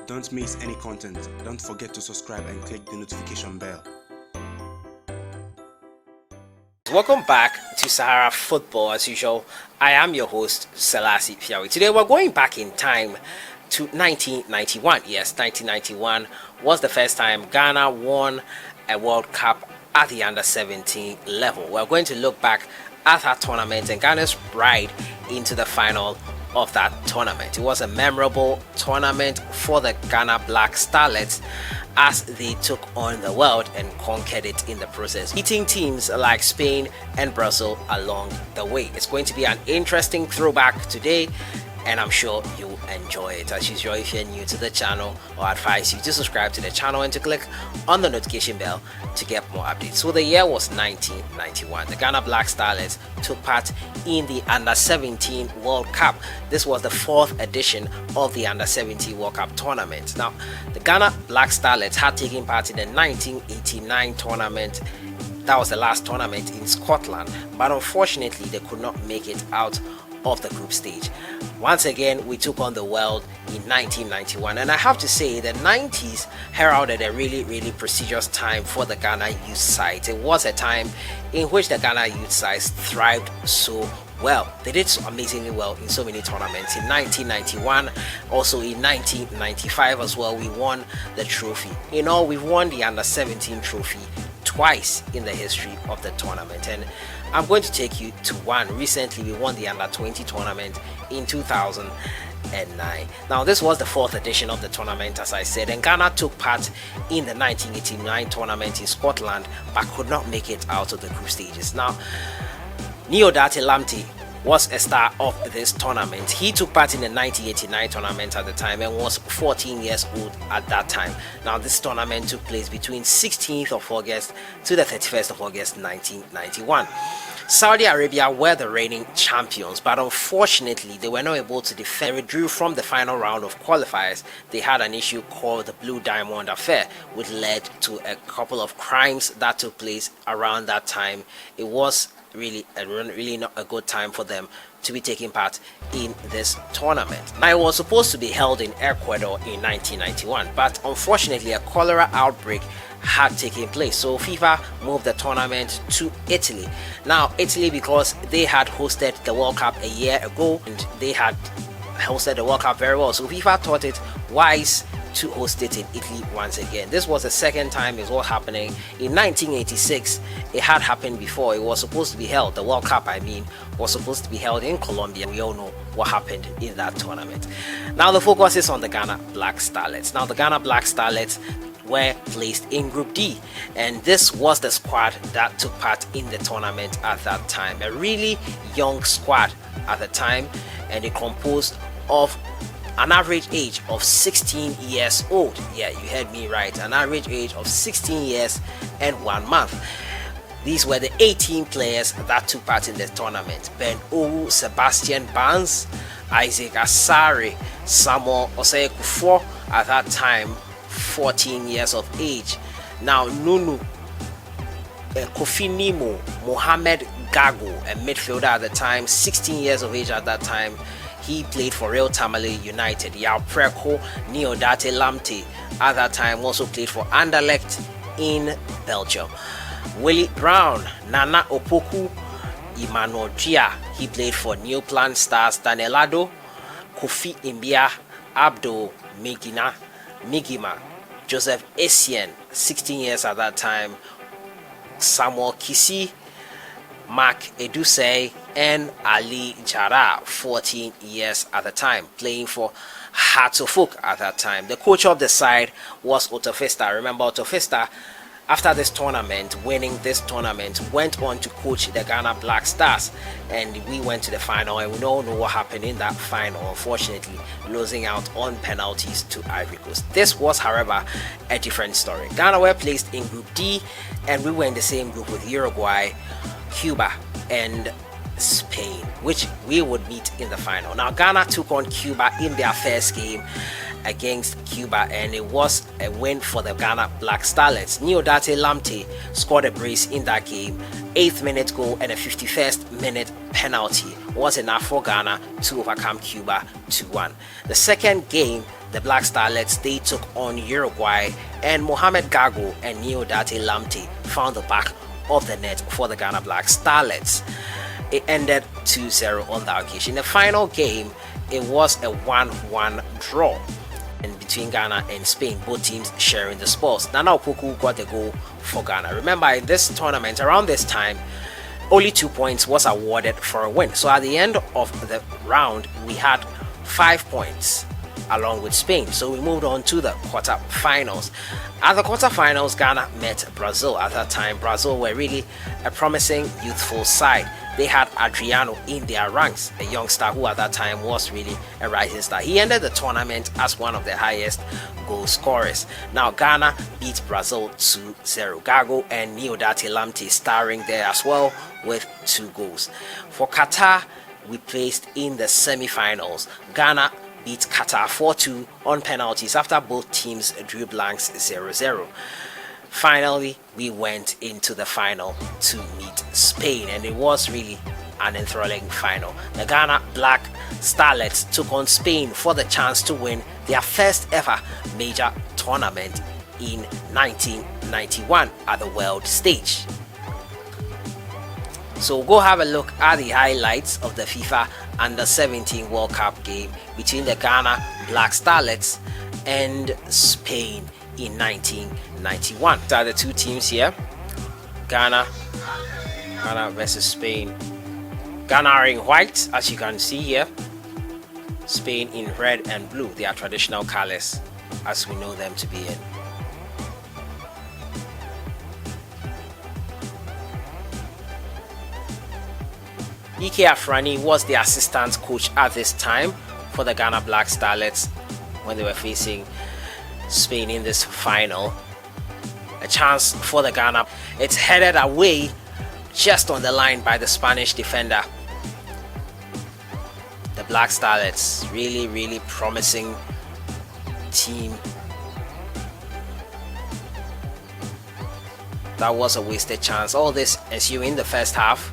Don't miss any content. Don't forget to subscribe and click the notification bell. Welcome back to Sahara Football. As usual, I am your host, Selassie Fiawi. Today we're going back in time to 1991. Yes, 1991 was the first time Ghana won a World Cup at the under-17 level. We're going to look back at that tournament and Ghana's ride into the final of that tournament. It was a memorable tournament for the Ghana Black Starlets as they took on the world and conquered it in the process, beating teams like Spain and Brazil along the way. It's going to be an interesting throwback today, and I'm sure you'll enjoy it. As usual, if you're new to the channel, I advise you to subscribe to the channel and to click on the notification bell to get more updates. So the year was 1991. The Ghana Black Starlets took part in the Under-17 World Cup. This was the 4th edition of the Under-17 World Cup tournament. Now, the Ghana Black Starlets had taken part in the 1989 tournament. That was the last tournament in Scotland, but unfortunately they could not make it out of the group stage. Once again, we took on the world in 1991, and I have to say the 90s heralded a really prestigious time for the Ghana youth side. It was a time in which the Ghana youth side thrived so well. They did so amazingly well in so many tournaments. In 1991, also in 1995 as well, we won the trophy. In all, we've won the Under-17 trophy twice in the history of the tournament, and I'm going to take you to one. Recently, we won the Under-20 tournament in 2009. Now, this was the 4th edition of the tournament, as I said, and Ghana took part in the 1989 tournament in Scotland, but could not make it out of the group stages. Now, Odartey Lamptey was a star of this tournament. He took part in the 1989 tournament at the time and was 14 years old at that time. Now, this tournament took place between 16th of August to the 31st of August 1991. Saudi Arabia were the reigning champions, but unfortunately they were not able to defend. They withdrew from the final round of qualifiers. They had an issue called the Blue Diamond Affair, which led to a couple of crimes that took place around that time. It was really not a good time for them to be taking part in this tournament. Now, it was supposed to be held in Ecuador in 1991, but unfortunately a cholera outbreak had taken place, so FIFA moved the tournament to Italy. Now, Italy, because they had hosted the World Cup a year ago and they had hosted the World Cup very well, so FIFA thought it wise to host it in Italy once again. This was the second time it was happening. In 1986, it had happened before. It was supposed to be held, the World Cup, was supposed to be held in Colombia. We all know what happened in that tournament. Now, the focus is on the Ghana Black Starlets. Now, the Ghana Black Starlets were placed in Group D, and this was the squad that took part in the tournament at that time. A really young squad at the time, and it composed of an average age of 16 years old. Yeah, you heard me right, an average age of 16 years and 1 month. These were the 18 players that took part in the tournament: Ben Owu, Sebastian Barnes, Isaac Asare, Samuel Osei-Kuffour, at that time 14 years of age. Now, Nunu, Kofi Nimo, Mohamed Gago, a midfielder at the time, 16 years of age at that time. He played for Real Tamale United. Yao Preko, Odartey Lamptey, at that time also played for Anderlecht in Belgium. Willie Brown, Nana Opoku, Emmanuel Gia, he played for New Plant Stars Danelado, Kofi Mbia, Abdul Migima, Joseph Essien, 16 years at that time, Samuel Kisi, Mark Edusei, and Ali Jara, 14 years at the time, playing for Hearts of Oak at that time. The coach of the side was Otofesta. Remember, Otofesta, after this tournament, winning this tournament, went on to coach the Ghana Black Stars, and we went to the final, and we all know what happened in that final, unfortunately losing out on penalties to Ivory Coast. This was, however, a different story. Ghana were placed in Group D, and we were in the same group with Uruguay, Cuba, and Spain, which we would meet in the final. Now, Ghana took on Cuba in their first game, against Cuba, and it was a win for the Ghana Black Starlets. Odartey Lamptey scored a brace in that game. 8th minute goal and a 51st minute penalty was enough for Ghana to overcome Cuba 2-1. The second game, the Black Starlets, they took on Uruguay, and Mohamed Gago and Odartey Lamptey found the back of the net for the Ghana Black Starlets. It ended 2-0 on that occasion. The final game, it was a 1-1 draw and between Ghana and Spain, both teams sharing the spoils. Nana Opoku got the goal for Ghana. Remember, in this tournament, around this time, only 2 points was awarded for a win. So at the end of the round, we had 5 points along with Spain. So we moved on to the quarterfinals. At the quarterfinals, Ghana met Brazil. At that time, Brazil were really a promising youthful side. They had Adriano in their ranks, a youngster who at that time was really a rising star. He ended the tournament as one of the highest goal scorers. Now Ghana beat Brazil 2-0. Gago and Odartey Lamptey starring there as well with 2 goals. For Qatar, we placed in the semi-finals. Ghana beat Qatar 4-2 on penalties after both teams drew blanks 0-0. Finally, we went into the final to meet Spain, and it was really an enthralling final. The Ghana Black Starlets took on Spain for the chance to win their first ever major tournament in 1991 at the world stage. So we'll go have a look at the highlights of the FIFA Under-17 World Cup game between the Ghana Black Starlets and Spain in 1991. These are the two teams here. Ghana versus Spain. Ghana are in white, as you can see here. Spain in red and blue, their traditional colors as we know them to be in. Ike Afrani was the assistant coach at this time for the Ghana Black Starlets when they were facing Spain in this final. A chance for the Ghana. It's headed away just on the line by the Spanish defender. The Black Starlets, really promising team. That was a wasted chance. All this ensuing in the first half.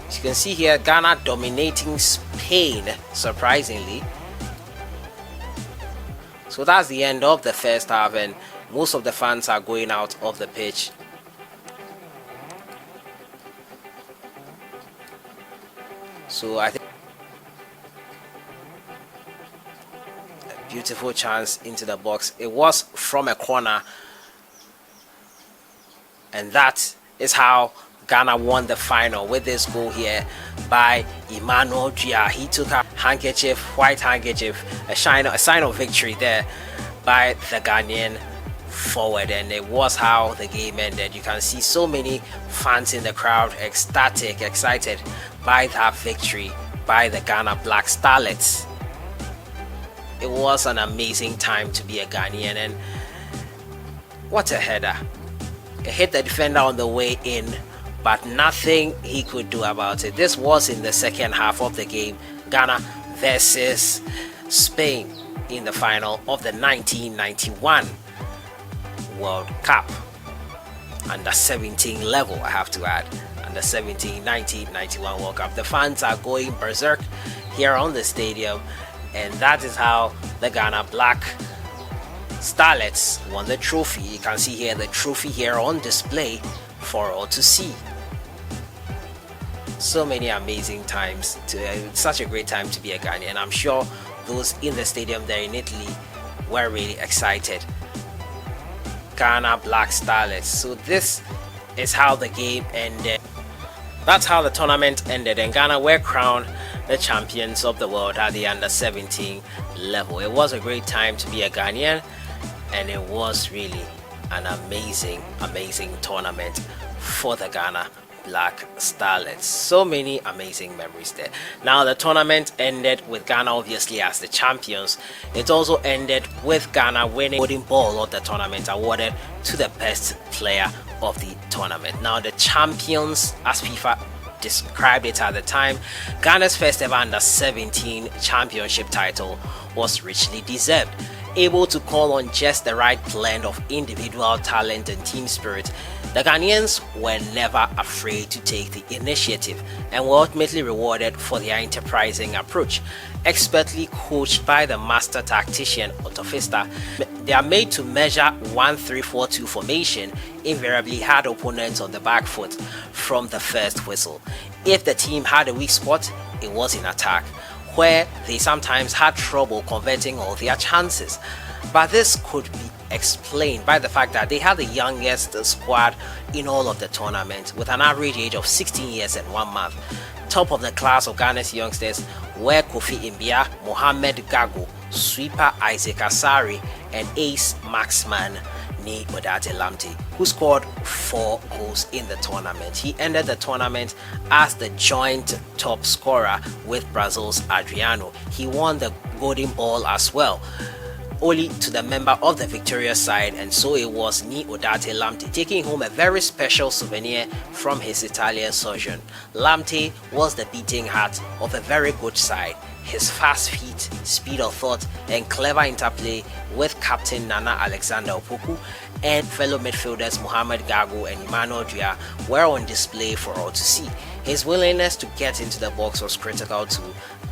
As you can see here, Ghana dominating Spain, surprisingly. So that's the end of the first half, and most of the fans are going out of the pitch. So I think a beautiful chance into the box. It was from a corner, and that is how Ghana won the final with this goal here by Emmanuel Gia. He took a handkerchief, white handkerchief, a sign of victory there by the Ghanaian forward, and it was how the game ended. You can see so many fans in the crowd, ecstatic, excited by that victory by the Ghana Black Starlets. It was an amazing time to be a Ghanaian, and what a header. It hit the defender on the way in, but nothing he could do about it. This was in the second half of the game. Ghana versus Spain in the final of the 1991 World Cup. Under 17 level, I have to add. Under 17 1991 World Cup. The fans are going berserk here on the stadium, and that is how the Ghana Black Starlets won the trophy. You can see here the trophy here on display for all to see. So many amazing times. Such a great time to be a Ghanaian, and I'm sure those in the stadium there in Italy were really excited. Ghana Black Starlets. So this is how the game ended. That's how the tournament ended, and Ghana were crowned the champions of the world at the under 17 level. It was a great time to be a Ghanaian, and it was really an amazing tournament for the Ghana Black Starlets. So many amazing memories there. Now the tournament ended with Ghana obviously as the champions. It also ended with Ghana winning the golden ball of the tournament, awarded to the best player of the tournament. Now the champions, as FIFA described it at the time, Ghana's first ever under-17 championship title was richly deserved. Able to call on just the right blend of individual talent and team spirit, the Ghanaians were never afraid to take the initiative and were ultimately rewarded for their enterprising approach. Expertly coached by the master tactician Otofista, their made to measure 1-3-4-2 formation invariably had opponents on the back foot from the first whistle. If the team had a weak spot, it was in attack, where they sometimes had trouble converting all their chances. But this could be explained by the fact that they had the youngest squad in all of the tournament, with an average age of 16 years and 1 month. Top of the class of Ghana's youngsters were Kofi Mbia, Mohamed Gago, sweeper Isaac Asari, and ace marksman Odartey Lamptey, who scored 4 goals in the tournament. He ended the tournament as the joint top scorer with Brazil's Adriano. He won the golden ball as well, only to the member of the victorious side, and so it was Odartey Lamptey taking home a very special souvenir from his Italian sojourn. Lamptey was the beating heart of a very good side. His fast feet, speed of thought, and clever interplay with captain Nana Alexander Opoku and fellow midfielders Mohamed Gago and Emmanuel Dua were on display for all to see. His willingness to get into the box was critical too,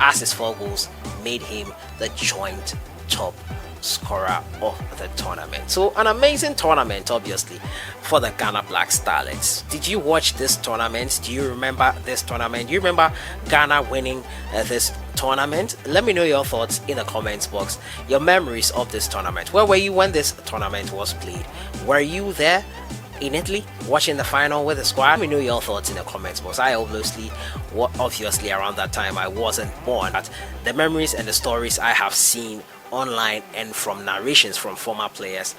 as his 4 goals made him the joint top scorer of the tournament. So an amazing tournament, obviously, for the Ghana Black Starlets. Did you watch this tournament? Do you remember this tournament? Do you remember Ghana winning this tournament? Let me know your thoughts in the comments box, your memories of this tournament. Where were you when this tournament was played? Were you there in Italy watching the final with the squad? Let me know your thoughts in the comments box. I obviously around that time I wasn't born, but the memories and the stories I have seen online and from narrations from former players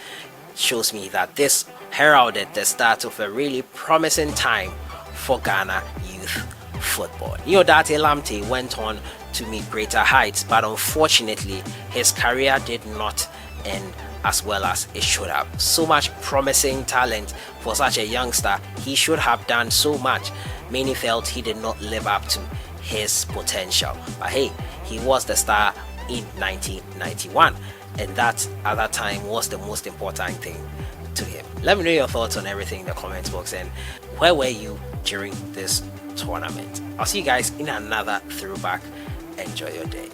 shows me that this heralded the start of a really promising time for Ghana youth football. Odartey Lamptey went on to meet greater heights, but unfortunately his career did not end as well as it should have. So much promising talent for such a youngster. He should have done so much. Many felt he did not live up to his potential, but hey, he was the star in 1991, and that at that time was the most important thing to him. Let me know your thoughts on everything in the comments box, and where were you during this tournament? I'll see you guys in another throwback. Enjoy your day.